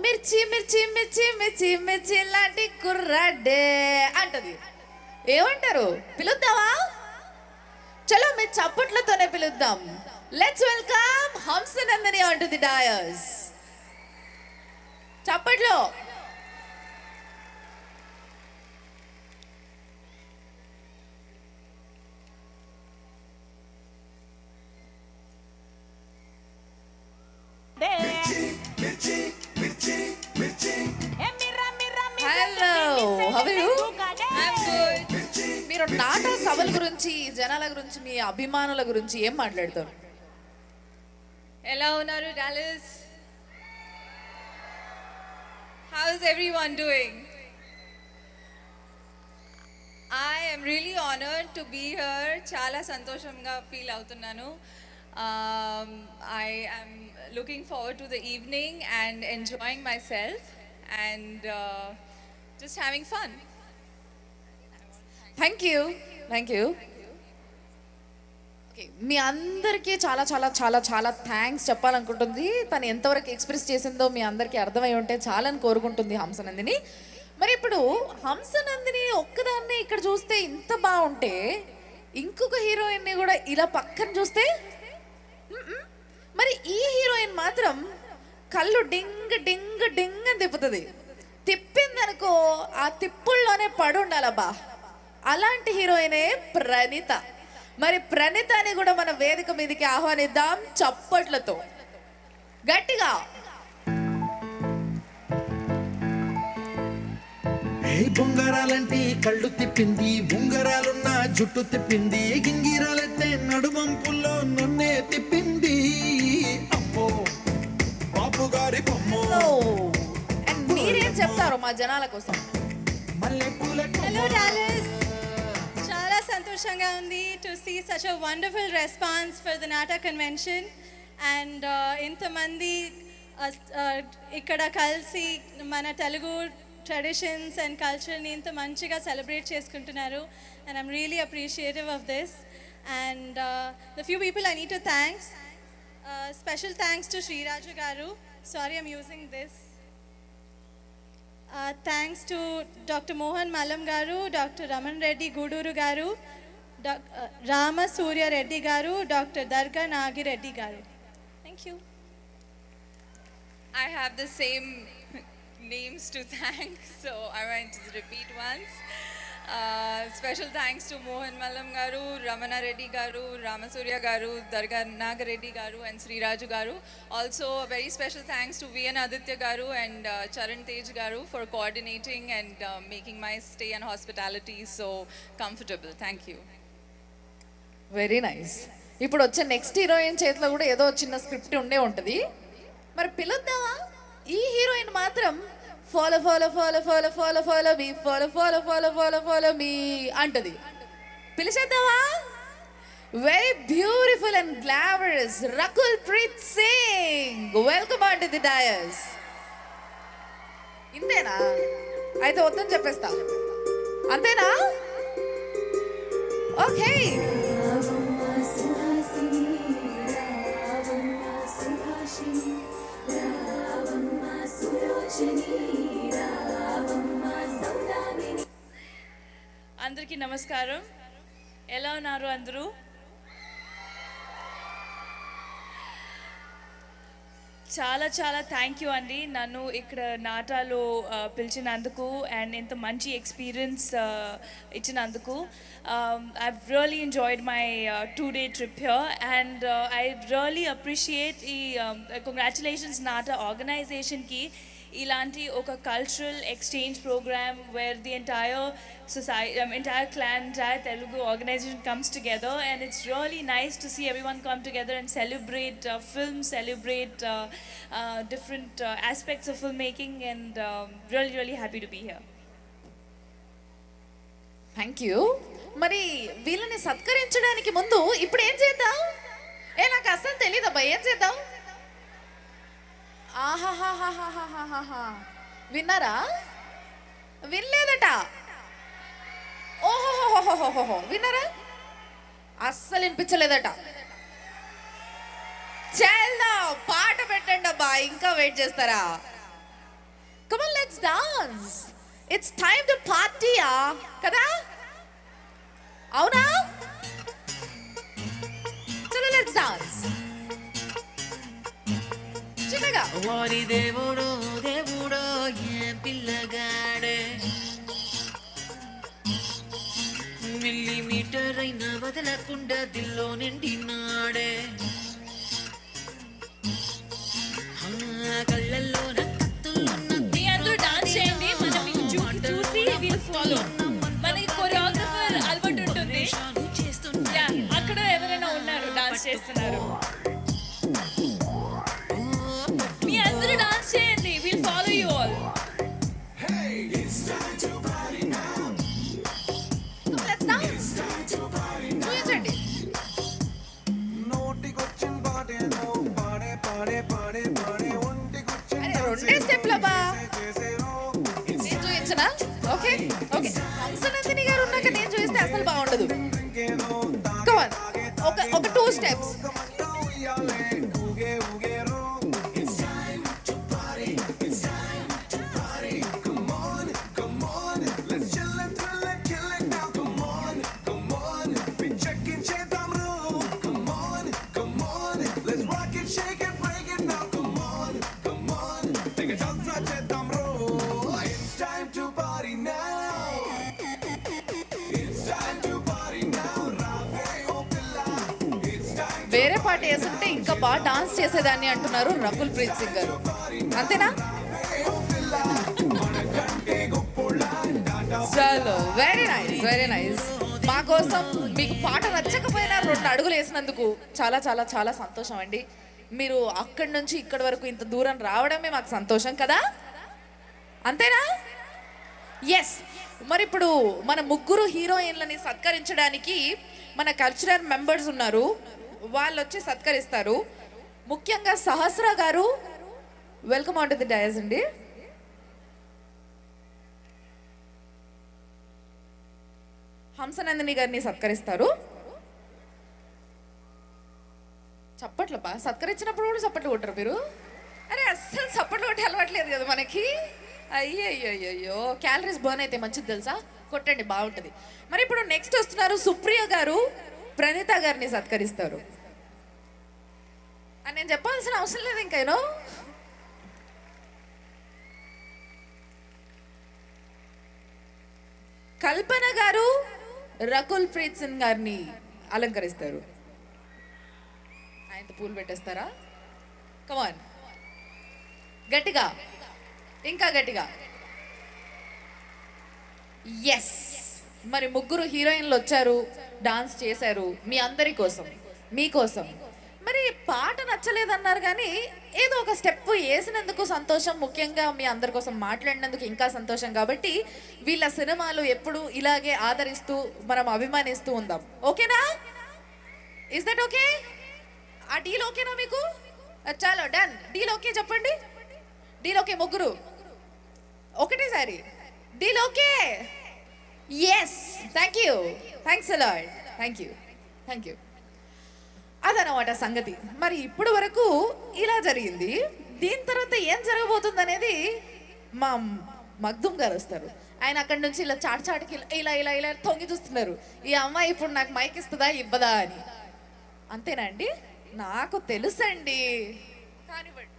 మిర్చి మిర్చి మిర్చి మిర్చి మిర్చి లాంటి కుర్రాడే అంటది. ఏమంటారు? పిలుద్దామా? చలో మీ చప్పట్లతోనే పిలుద్దాం. Let's welcome Hamsanandini on to the dais. చప్పట్లో. Hello, how are you? మీరు నాటక సభల గురించి, జనాల గురించి, మీ అభిమానుల గురించి ఏం మాట్లాడతారు? ఎలా ఉన్నారు Dallas? How is everyone doing? I am really honored to be here. చాలా సంతోషంగా ఫీల్ అవుతున్నాను. I am looking forward to the evening and enjoying myself and just having fun. Thank you. మీ అందరికీ చాలా చాలా చాలా చాలా థ్యాంక్స్ చెప్పాలనుకుంటుంది. తను ఎంతవరకు ఎక్స్ప్రెస్ చేసిందో మీ అందరికీ అర్థమై ఉంటే చాలని కోరుకుంటుంది హంసనందిని. మరి ఇప్పుడు హంసనందిని ఒక్కదాన్ని ఇక్కడ చూస్తే ఇంత బాగుంటే, ఇంకొక హీరోయిన్ని కూడా ఇలా పక్కన చూస్తే, మరి ఈ హీరోయిన్ మాత్రం కళ్ళు డింగ్ డింగ్ డింగ్ అని తిప్పుతుంది. తిప్పిందనుకో ఆ తిప్పుల్లోనే పడి ఉండాలబ్బా. అలాంటి హీరోయినే ప్రణీత. మరి ప్రణీతని కూడా మన వేదిక మీదకి ఆహ్వానిద్దాం చప్పట్లతో గట్టిగా. బొంగరాలంటే కళ్ళు తిప్పింది, బొంగరాలున్న జుట్టు తిప్పింది, గింగిరాలైతే నడుమంపుల్లో నన్నే తిప్పింది. అమ్మో బాపు గారి బొమ్మో. మీరేం చెప్తారు మా జనాల కోసం? Hello Dallas. చాలా సంతోషంగా ఉంది to see such a wonderful response for the Nata convention and ఇంతమంది ఇక్కడ కలిసి మన తెలుగు ట్రెడిషన్స్ అండ్ కల్చర్ని ఇంత మంచిగా సెలబ్రేట్ చేసుకుంటున్నారు. And I'm really appreciative of this. And the few people I need to thank. Special thanks to Sriraju garu. Sorry I'm using this. Thanks to Dr. Mohan Malam garu, Dr. Raman Reddy Guduru garu, Rama Surya Reddy garu, Dr. Darga Nagi Reddy garu. Thank you. I have the same names to thank, so I want to repeat once. Special thanks to Mohan Malam garu, Ramana Reddy garu, Ramasurya garu, Darga Naga Reddy garu and Sri Raju garu. Also a very special thanks to VN Aditya garu and Charan Tej garu for coordinating and making my stay and hospitality so comfortable. Thank you. Very nice. ఇప్పుడు వచ్చే next heroine చేతిలో కూడా ఏదో చిన్న script ఉండే ఉంటుంది. మరి పిలుద్దామా? ఈ హీరోయిన్ మాత్రం follow follow follow follow follow follow me follow follow follow follow follow me అంటది. పిలిచేద్దామా? Very beautiful and glamorous Rakul Preet Singh, welcome on to the dais. ఇంతేనా? అయితే వద్దని చెప్పేస్తా. అంతేనా? ఓకే. అందరికీ నమస్కారం. ఎలా ఉన్నారు అందరూ? చాలా చాలా థ్యాంక్ యూ అండి నన్ను ఇక్కడ నాటాలో పిలిచినందుకు అండ్ ఇంత మంచి ఎక్స్పీరియన్స్ ఇచ్చినందుకు. I've really enjoyed my 2-day trip here and I really appreciate ఈ congratulations Nata organization ki ఇలాంటి ఒక cultural exchange program where the entire society, entire clan, entire Telugu organization comes together and it's really nice to see everyone come together and celebrate film, celebrate different aspects of filmmaking and really really happy to be here. Thank you. మరి వీళ్ళని సత్కరించడానికి ముందు ఇప్పుడు ఏం చేద్దాం? నాకు అసలు తెలియదబ్బా, ఏం చేద్దాం? ఆహాహాహాహాహాహా, విన్నారా? వినలేదట. ఓహోహోహోహోహో, విన్నారా? అస్సలు వినిపించలేదట. చేద్దాం, పాట పెట్టండి అబ్బా, ఇంకా వెయిట్ చేస్తారా? Come on, let's dance. It's time to party, kada? Avuna? Chalo, let's dance. చిన్నగా వారి దేవుడు దేవుడో ఏ పిల్లగాడే మిల్లీమీటర్ అయినా వదలకుండా దిల్లో నిండినాడే కళ్ళల్లోన కత్తులున్న మీ అందరూ డాన్స్ చేయండి, మనం మీకు చూసి వీళ్ళు ఫాలో. మనకి కొరియోగ్రఫర్ అలవాటు ఉంటుంది. Yeah, అక్కడ ఎవరైనా ఉన్నారు డాన్స్ చేస్తున్నారు. మీ అందరూ డాన్స్ చేయండి, we'll follow you all. let's dance. చూపించండి. అరే రెండే స్టెప్లబ్బా. నేను చూపించనా? Okay okay. హంసనందిని గారు ఉన్నాక నేను చూపిస్తే అసలు బాగుండదు. Come on. ఒక 2 steps. వేరే పాట వేస్తుంటే ఇంకా బాగా డాన్స్ చేసేదాన్ని అంటున్నారు రకుల్ ప్రీత్ సింగ్ గారు. అంతేనా? చలో, వెరీ నైస్ వెరీ నైస్. మా కోసం మీకు పాట నచ్చకపోయినా 2 అడుగులు వేసినందుకు చాలా చాలా చాలా సంతోషం అండి. మీరు అక్కడి నుంచి ఇక్కడి వరకు ఇంత దూరం రావడమే మాకు సంతోషం కదా, అంతేనా? ఎస్. మరి ఇప్పుడు మన ముగ్గురు హీరోయిన్లని సత్కరించడానికి మన కల్చరల్ మెంబర్స్ ఉన్నారు, వాళ్ళు వచ్చి సత్కరిస్తారు. ముఖ్యంగా సహస్ర గారు, welcome on to the dais అండి. హంసనందిని గారిని సత్కరిస్తారు. చప్పట్లపా, సత్కరించినప్పుడు కూడా చప్పట్లు కొట్టరు మీరు? అరే అస్సలు చప్పట్లు కొట్టి అలవాట్లేదు కదా మనకి. అయ్యయ్యో, క్యాలరీస్ బర్న్ అయితే మంచిది తెలుసా, కొట్టండి బాగుంటుంది. మరి ఇప్పుడు నెక్స్ట్ వస్తున్నారు సుప్రియ గారు, ప్రణీత గారిని సత్కరిస్తారు. అని నేను చెప్పాల్సిన అవసరం లేదు ఇంకేనో. కల్పన గారు రకుల్ ప్రీత్ సింగ్ గారిని అలంకరిస్తారు. ఆయనతో పూలు పెట్టేస్తారా? కమాన్, గట్టిగా, ఇంకా గట్టిగా. ఎస్. మరి ముగ్గురు హీరోయిన్లు వచ్చారు, డాన్స్ చేశారు మీ అందరి కోసం, మీకోసం. మరి పాట నచ్చలేదన్నారు కానీ ఏదో ఒక స్టెప్ వేసినందుకు సంతోషం, ముఖ్యంగా మీ అందరి కోసం మాట్లాడినందుకు ఇంకా సంతోషం. కాబట్టి వీళ్ళ సినిమాలు ఎప్పుడు ఇలాగే ఆదరిస్తూ మనం అభిమానిస్తూ ఉందాం. ఓకేనా? Is that okay? ఆ డీల్ ఓకేనా మీకు? చాలు, డన్. డీల్ ఓకే చెప్పండి. డీల్ ఓకే ముగ్గురు ఒకటేసారి. Deal okay? Yes. Thank you, thanks a lot, thank you. అదనమాట సంగతి. మరి ఇప్పుడు వరకు ఇలా జరిగింది. దీని తర్వాత ఏం జరగబోతుంది అనేది మా మగ్దుమ్ గారు వస్తారు. ఆయన అక్కడి నుంచి ఇలా చాటుకి ఇలా ఇలా ఇలా తొంగి చూస్తున్నారు, ఈ అమ్మాయి ఇప్పుడు నాకు మైక్ ఇస్తుందా ఇవ్వదా అని. అంతేనా అండి? నాకు తెలుసండి, కానివ్వండి.